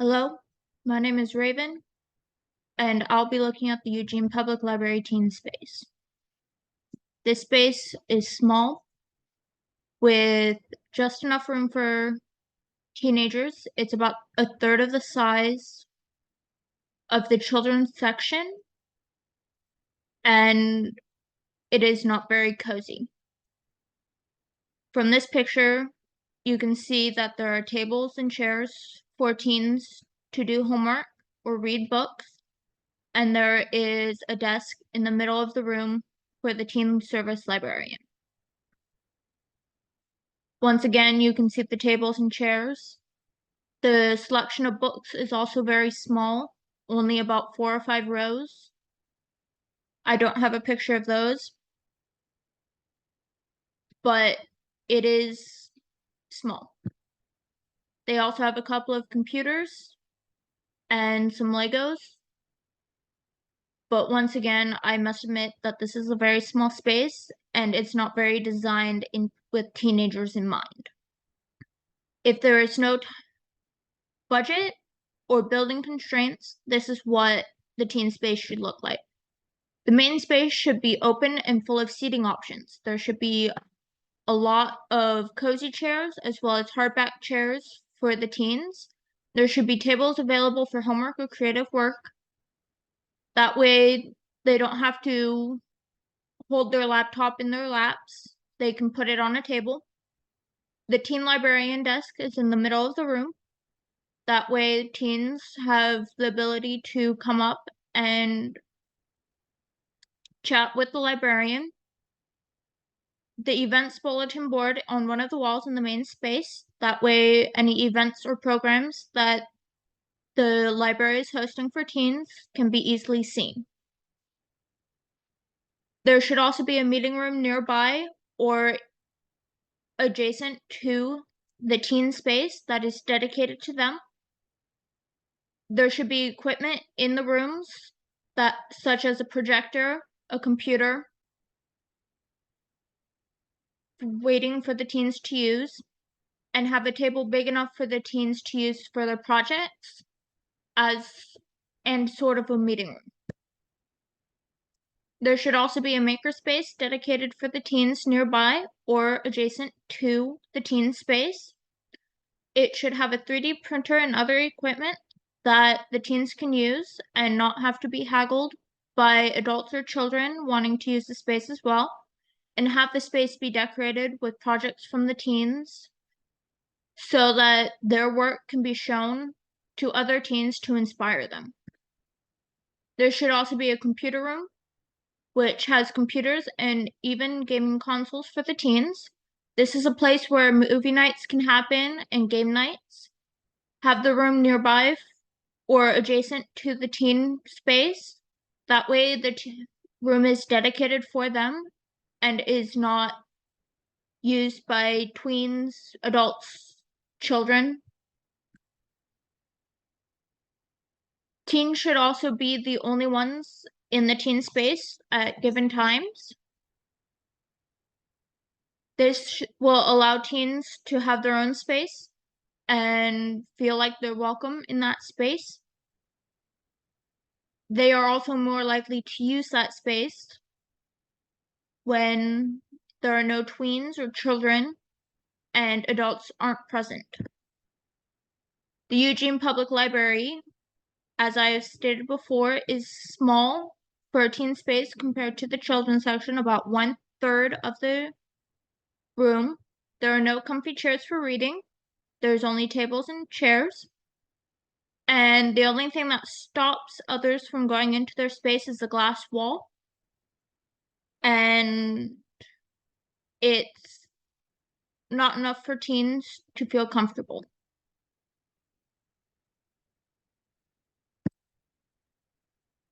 Hello, my name is Raven, and I'll be looking at the Eugene Public Library teen space. This space is small, with just enough room for teenagers. It's about a third of the size of the children's section, and it is not very cozy. From this picture, you can see that there are tables and chairs for teens to do homework or read books, and there is a desk in the middle of the room for the teen service librarian. Once again, you can see the tables and chairs. The selection of books is also very small, only about 4 or 5 rows. I don't have a picture of those, but it is small. They also have a couple of computers and some Legos. But once again, I must admit that this is a very small space and it's not very designed with teenagers in mind. If there is no budget or building constraints, this is what the teen space should look like. The main space should be open and full of seating options. There should be a lot of cozy chairs as well as hardback chairs for the teens. There should be tables available for homework or creative work. That way they don't have to hold their laptop in their laps. They can put it on a table. The teen librarian desk is in the middle of the room. That way teens have the ability to come up and chat with the librarian. The events bulletin board on one of the walls in the main space. That way any events or programs that the library is hosting for teens can be easily seen. There should also be a meeting room nearby or adjacent to the teen space that is dedicated to them. There should be equipment in the rooms such as a projector, a computer, waiting for the teens to use, and have a table big enough for the teens to use for their projects and sort of a meeting room. There should also be a makerspace dedicated for the teens nearby or adjacent to the teen space. It should have a 3D printer and other equipment that the teens can use and not have to be haggled by adults or children wanting to use the space as well, and have the space be decorated with projects from the teens so that their work can be shown to other teens to inspire them. There should also be a computer room, which has computers and even gaming consoles for the teens. This is a place where movie nights can happen and game nights. Have the room nearby or adjacent to the teen space. That way the room is dedicated for them and is not used by tweens, adults, children. Teens should also be the only ones in the teen space at given times. This will allow teens to have their own space and feel like they're welcome in that space. They are also more likely to use that space when there are no tweens or children and adults aren't present. The Eugene Public Library, as I have stated before, is small for a teen space compared to the children's section, about 1/3 of the room. There are no comfy chairs for reading. There's only tables and chairs. And the only thing that stops others from going into their space is the glass wall. And it's not enough for teens to feel comfortable.